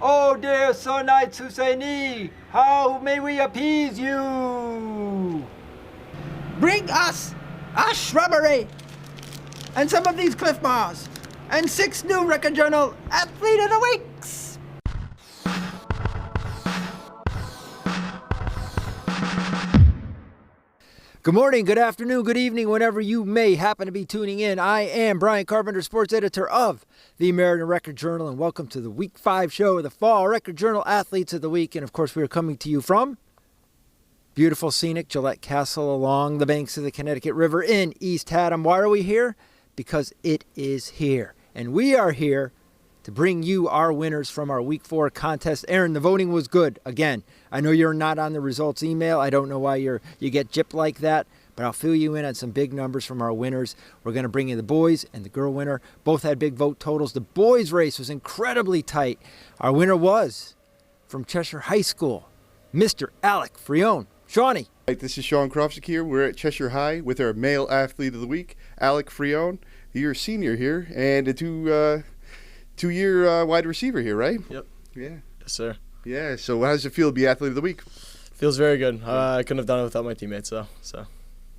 Oh dear Sir Knights Husseini, how may we appease you? Bring us a shrubbery and some of these Cliff Bars and 6 new Record Journal Athlete of the Weeks. Good morning, good afternoon, good evening, whenever you may happen to be tuning in. I am Brian Carpenter, sports editor of the American Record Journal, and welcome to the Week 5 show of the Fall Record Journal Athletes of the Week. And of course, we are coming to you from beautiful, scenic Gillette Castle along the banks of the Connecticut River in East Haddam. Why are we here? Because it is here. And we are here to bring you our winners from our Week 4 contest. Aaron, the voting was good. Again, I know you're not on the results email. I don't know why you get gypped like that, but I'll fill you in on some big numbers from our winners. We're going to bring in the boys and the girl winner. Both had big vote totals. The boys race was incredibly tight. Our winner was from Cheshire High School, Mr. Alec Frione. Shawnee. Hi, this is Sean Krofsik here. We're at Cheshire High with our male athlete of the week, Alec Frione. You're a senior here and a two-year wide receiver here, right? Yep. Yeah. Yes, sir. Yeah. So how does it feel to be athlete of the week? Feels very good. I couldn't have done it without my teammates, though. So.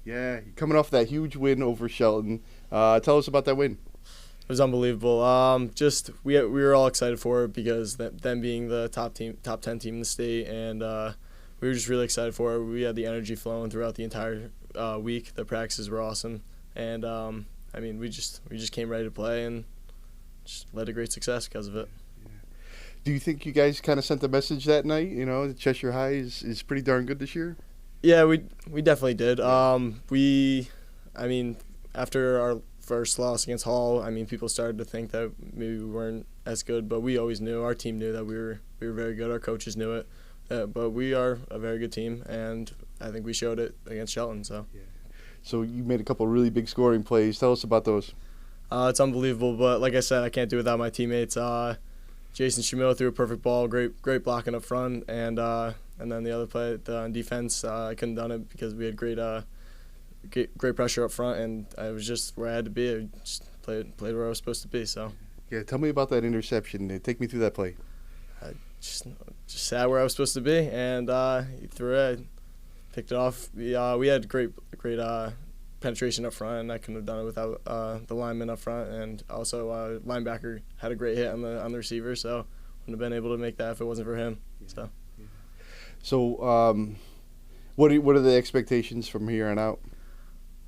Yeah. You're coming off that huge win over Shelton. Tell us about that win. It was unbelievable. We were all excited for it because them being the top 10 team in the state, and we were just really excited for it. We had the energy flowing throughout the entire week. The practices were awesome, and we just came ready to play and just led to great success because of it. Yeah. Do you think you guys kind of sent the message that night? You know, Cheshire High is pretty darn good this year. Yeah, we definitely did. After our first loss against Hall, people started to think that maybe we weren't as good, but we always knew, our team knew that we were very good. Our coaches knew it. But we are a very good team, and I think we showed it against Shelton. So, yeah. So you made a couple of really big scoring plays. Tell us about those. It's unbelievable, but like I said, I can't do it without my teammates. Jason Shamil threw a perfect ball, great blocking up front, and then the other play on defense, I couldn't have done it because we had great pressure up front, and I was just where I had to be. I just played where I was supposed to be. So. Yeah, tell me about that interception. Take me through that play. Just sat where I was supposed to be, and he threw it, picked it off. We had great penetration up front, and I couldn't have done it without the lineman up front, and also linebacker had a great hit on the receiver, so wouldn't have been able to make that if it wasn't for him. Yeah. So, what are the expectations from here on out?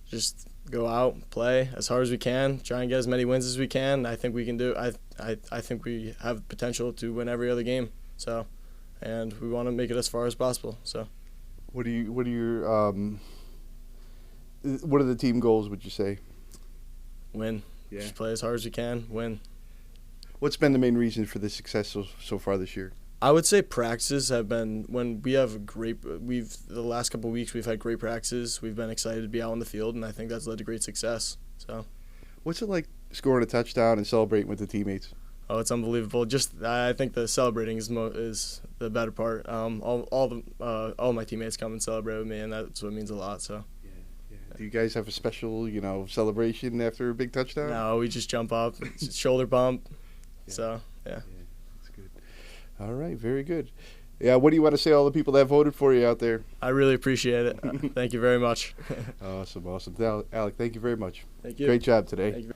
Just go out, play as hard as we can, try and get as many wins as we can. I think we can do. I think we have potential to win every other game. So, and we want to make it as far as possible. So, what are the team goals? Would you say? Win. Yeah. Just play as hard as we can. Win. What's been the main reason for the success so far this year? I would say practices have been when we have the last couple of weeks we've had great practices. We've been excited to be out on the field, and I think that's led to great success. So, what's it like scoring a touchdown and celebrating with the teammates? Oh, it's unbelievable. I think the celebrating is the better part. All my teammates come and celebrate with me, and that's what means a lot. So. Yeah. Do you guys have a special, celebration after a big touchdown? No, we just jump up, shoulder bump. Yeah. So yeah. That's good. All right, very good. Yeah, what do you want to say to all the people that voted for you out there? I really appreciate it. Thank you very much. Awesome. Alec, thank you very much. Thank you. Great job today.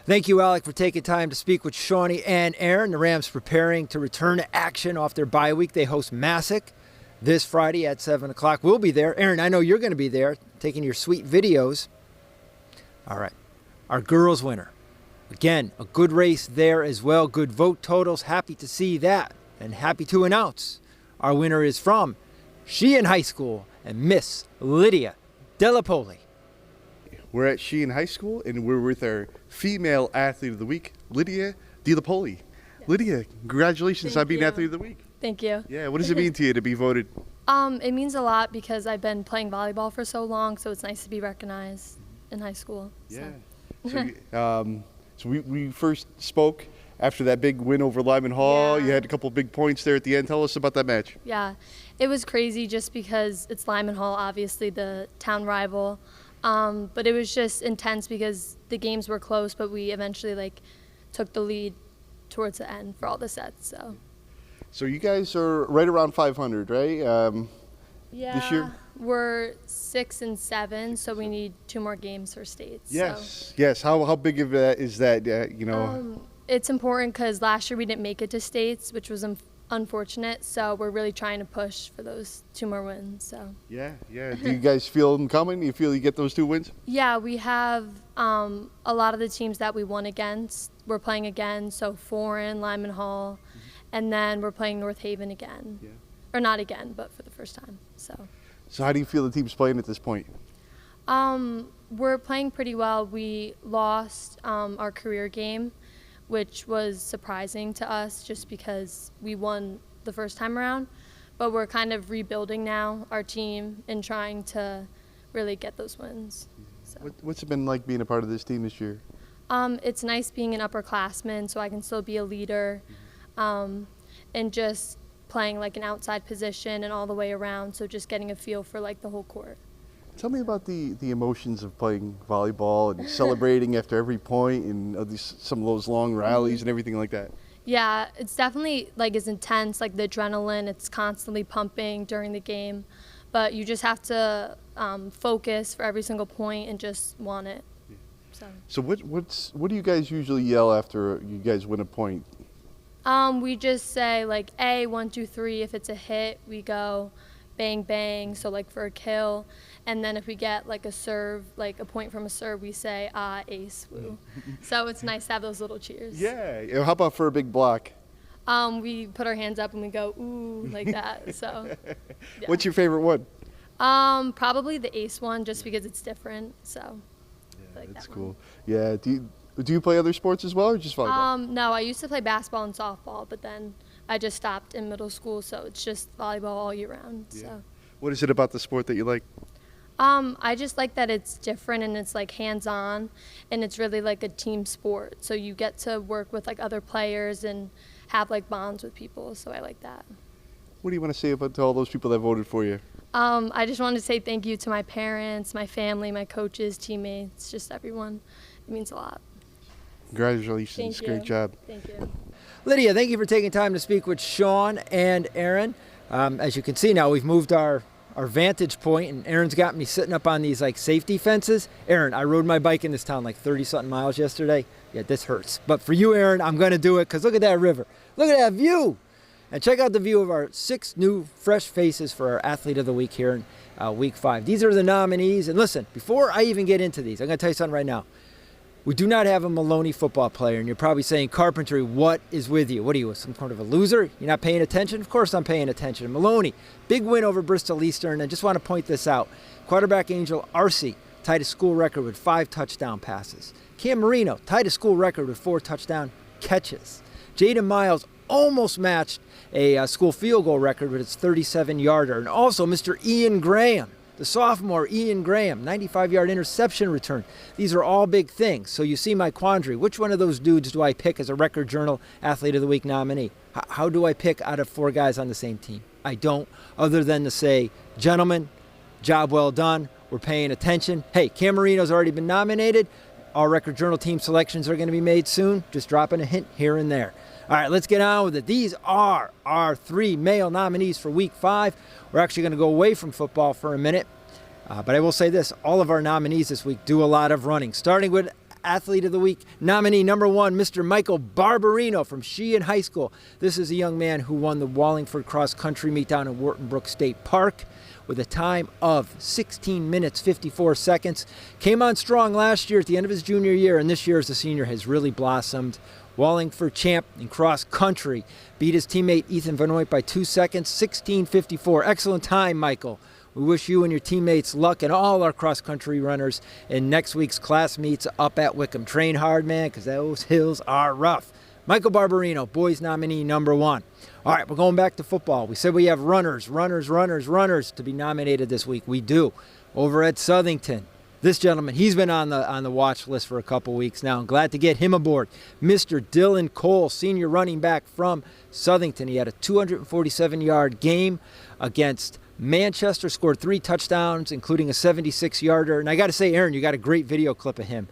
Thank you, Alec, for taking time to speak with Shawnee and Aaron. The Rams preparing to return to action off their bye week. They host Massac this Friday at 7 o'clock. We'll be there. Aaron, I know you're going to be there taking your sweet videos. All right. Our girls winner. Again, a good race there as well. Good vote totals. Happy to see that. And happy to announce our winner is from Sheehan High School and Miss Lydia Poli. We're at Sheehan High School, and we're with our female athlete of the week, Lydia Poli. Yes. Lydia, congratulations on being athlete of the week. Thank you. Yeah, what does it mean to you to be voted? It means a lot because I've been playing volleyball for so long, so it's nice to be recognized in high school. Yeah. So we first spoke after that big win over Lyman Hall. Yeah. You had a couple big points there at the end. Tell us about that match. Yeah, it was crazy just because it's Lyman Hall, obviously the town rival. But it was just intense because the games were close, but we eventually took the lead towards the end for all the sets. So So you guys are right around 500, right? Yeah, This year? we're 6 and 7, so we need 2 more games for states. Yes. Yes. How big of that is that? It's important because last year we didn't make it to states, which was unfortunate. So we're really trying to push for those 2 more wins. So Yeah. Do you guys feel them coming? You feel you get those 2 wins? yeah, we have a lot of the teams that we won against. We're playing again, so Foreign, Lyman Hall, and then we're playing North Haven again. Yeah. Or not again, but for the first time. So how do you feel the team's playing at this point? We're playing pretty well. We lost our career game, which was surprising to us just because we won the first time around. But we're kind of rebuilding now our team and trying to really get those wins. So. What's it been like being a part of this team this year? It's nice being an upperclassman so I can still be a leader and just playing like an outside position and all the way around, so just getting a feel for like the whole court. Tell me about the emotions of playing volleyball and celebrating after every point and some of those long rallies and everything like that. Yeah, it's definitely like is intense, like the adrenaline, it's constantly pumping during the game, but you just have to focus for every single point and just want it. So what do you guys usually yell after you guys win a point? We just say like A, 1, 2, 3. If it's a hit, we go bang, bang, so like for a kill. And then if we get like a serve, like a point from a serve, we say, ace, woo. So it's nice to have those little cheers. Yeah. How about for a big block? We put our hands up and we go, ooh, like that. So. Yeah. What's your favorite one? Probably the ace one, just because it's different. So. Yeah, like that's that cool. one. Yeah. Do you play other sports as well, or just volleyball? No, I used to play basketball and softball, but then I just stopped in middle school, so it's just volleyball all year round. Yeah. So. What is it about the sport that you like? I just like that it's different and it's like hands-on, and it's really like a team sport. So you get to work with like other players and have like bonds with people. So I like that. What do you want to say to all those people that voted for you? I just wanted to say thank you to my parents, my family, my coaches, teammates, just everyone. It means a lot. Congratulations. Thank you. Great job. Thank you. Lydia, thank you for taking time to speak with Sean and Aaron. As you can see now, we've moved our vantage point, and Aaron's got me sitting up on these like safety fences. Aaron, I rode my bike in this town like 30-something miles yesterday. Yeah, this hurts. But for you, Aaron, I'm going to do it because look at that river. Look at that view. And check out the view of our 6 new fresh faces for our Athlete of the Week here in Week 5. These are the nominees. And listen, before I even get into these, I'm going to tell you something right now. We do not have a Maloney football player, and you're probably saying, Carpentry, what is with you? What are you, some kind of a loser? You're not paying attention? Of course I'm paying attention. Maloney, big win over Bristol Eastern, and just want to point this out. Quarterback Angel Arce tied a school record with 5 touchdown passes. Cam Marino tied a school record with 4 touchdown catches. Jaden Miles almost matched a school field goal record with its 37-yarder. And also Mr. Ian Graham, the sophomore Ian Graham, 95-yard interception return. These are all big things. So you see my quandary. Which one of those dudes do I pick as a Record Journal Athlete of the Week nominee? How do I pick out of 4 guys on the same team? I don't, other than to say, gentlemen, job well done. We're paying attention. Hey, Cam Marino's already been nominated. All Record Journal team selections are going to be made soon. Just dropping a hint here and there. All right, let's get on with it. These are our 3 male nominees for Week 5. We're actually going to go away from football for a minute. But I will say this, all of our nominees this week do a lot of running. Starting with Athlete of the Week, nominee number 1, Mr. Michael Barbarino from Sheehan High School. This is a young man who won the Wallingford Cross Country Meet down in Wharton Brook State Park with a time of 16 minutes, 54 seconds. Came on strong last year at the end of his junior year, and this year as a senior has really blossomed. Wallingford champ in cross country. Beat his teammate Ethan Vanoit by 2 seconds, 16:54. Excellent time, Michael. We wish you and your teammates luck and all our cross-country runners in next week's class meets up at Wickham. Train hard, man, because those hills are rough. Michael Barbarino, boys nominee number 1. All right, we're going back to football. We said we have runners to be nominated this week. We do. Over at Southington, this gentleman, he's been on the watch list for a couple weeks now. I'm glad to get him aboard. Mr. Dylan Cole, senior running back from Southington. He had a 247-yard game against Manchester scored 3 touchdowns, including a 76-yarder. And I got to say, Aaron, you got a great video clip of him,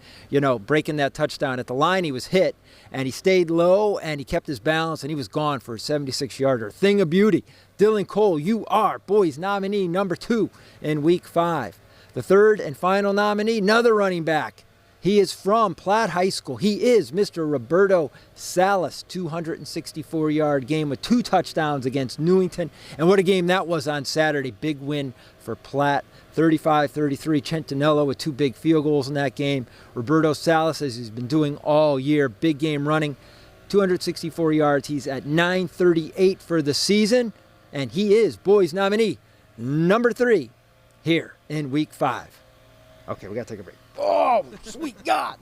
breaking that touchdown. At the line, he was hit, and he stayed low, and he kept his balance, and he was gone for a 76-yarder. Thing of beauty. Dylan Cole, you are boys nominee number 2 in Week 5. The third and final nominee, another running back. He is from Platt High School. He is Mr. Roberto Salas, 264-yard game with 2 touchdowns against Newington. And what a game that was on Saturday. Big win for Platt, 35-33. Centinello with 2 big field goals in that game. Roberto Salas, as he's been doing all year, big game running, 264 yards. He's at 938 for the season. And he is boys nominee number 3 here in Week 5. Okay, we got to take a break. Oh, sweet God.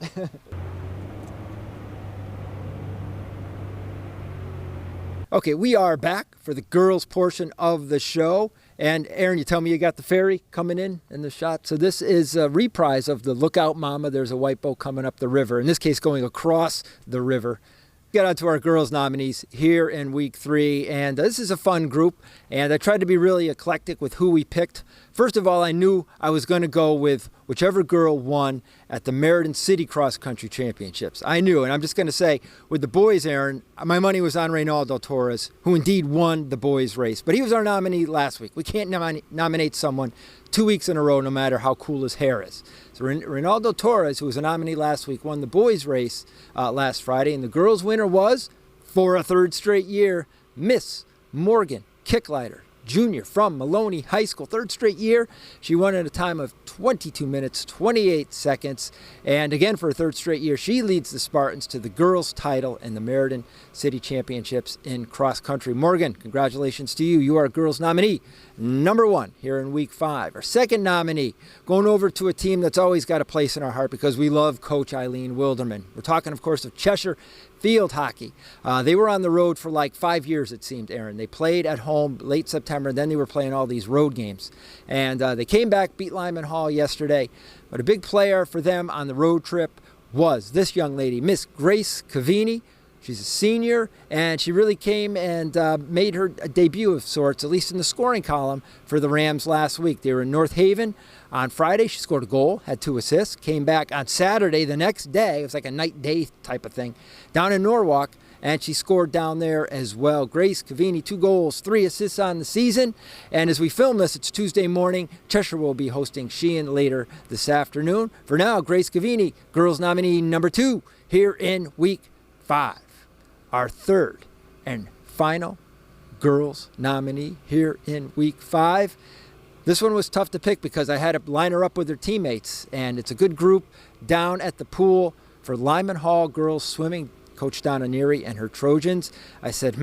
Okay, we are back for the girls portion of the show. And Aaron, you tell me you got the ferry coming in the shot. So this is a reprise of the Lookout Mama. There's a white boat coming up the river, in this case going across the river. Get on to our girls nominees here in Week 3, and this is a fun group, and I tried to be really eclectic with who we picked. First of all, I knew I was going to go with whichever girl won at the Meriden City Cross Country Championships. I knew, and I'm just going to say, with the boys, Aaron, my money was on Reynaldo Torres, who indeed won the boys' race, but he was our nominee last week. We can't nominate someone 2 weeks in a row, no matter how cool his hair is. So Reynaldo Torres, who was a nominee last week, won the boys' race last Friday, and the girls' winner was, for a 3rd straight year, Miss Morgan Kicklighter, Jr. from Maloney High School. 3rd straight year. She won at a time of 22 minutes, 28 seconds. And again, for a 3rd straight year, she leads the Spartans to the girls' title in the Meriden City Championships in cross country. Morgan, congratulations to you. You are girls nominee number 1 here in Week 5. Our second nominee, going over to a team that's always got a place in our heart because we love Coach Eileen Wilderman. We're talking, of course, of Cheshire Field Hockey. They were on the road for like 5 years, it seemed, Aaron. They played at home late September, and then they were playing all these road games. And they came back, beat Lyman Hall yesterday. But a big player for them on the road trip was this young lady, Miss Grace Cavini. She's a senior, and she really came and made her debut of sorts, at least in the scoring column, for the Rams last week. They were in North Haven. On Friday, she scored a goal, had 2 assists, came back on Saturday, the next day, it was like a night-day type of thing, down in Norwalk, and she scored down there as well. Grace Cavini, 2 goals, 3 assists on the season, and as we film this, it's Tuesday morning. Cheshire will be hosting Sheehan later this afternoon. For now, Grace Cavini, girls nominee number 2 here in Week 5. Our third and final girls nominee here in Week 5. This one was tough to pick because I had to line her up with her teammates, and it's a good group down at the pool for Lyman Hall girls swimming. Coach Donna Neary and her Trojans. I said,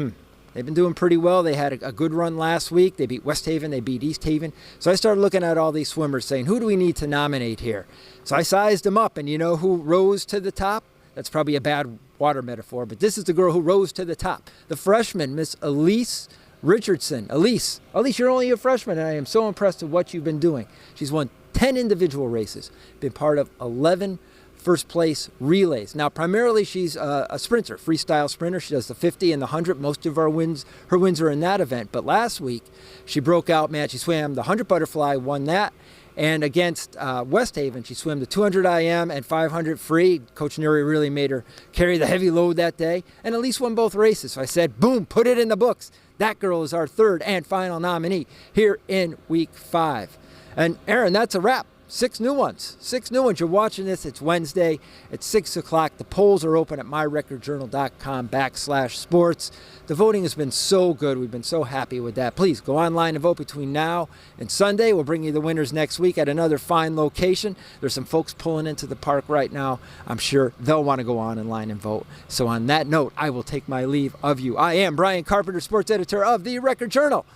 they've been doing pretty well. They had a good run last week. They beat West Haven. They beat East Haven. So I started looking at all these swimmers saying, who do we need to nominate here? So I sized them up, and you know who rose to the top? That's probably a bad water metaphor, but this is the girl who rose to the top. The freshman, Miss Elise Richardson. Elise, you're only a freshman, and I am so impressed with what you've been doing. She's won 10 individual races, been part of 11 first place relays. Now, primarily she's a sprinter, freestyle sprinter. She does the 50 and the 100. Most of her wins are in that event. But last week, she broke out, man. She swam the 100 butterfly, won that. And against West Haven, she swam the 200 IM and 500 free. Coach Neary really made her carry the heavy load that day, and at least won both races. So I said, boom, put it in the books. That girl is our third and final nominee here in Week 5. And Aaron, that's a wrap. 6 new ones. 6 new ones. You're watching this. It's Wednesday at 6 o'clock. The polls are open at myrecordjournal.com/sports. The voting has been so good. We've been so happy with that. Please go online and vote between now and Sunday. We'll bring you the winners next week at another fine location. There's some folks pulling into the park right now. I'm sure they'll want to go online and vote. So on that note, I will take my leave of you. I am Brian Carpenter, sports editor of the Record Journal.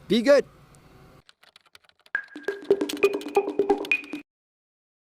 Be good.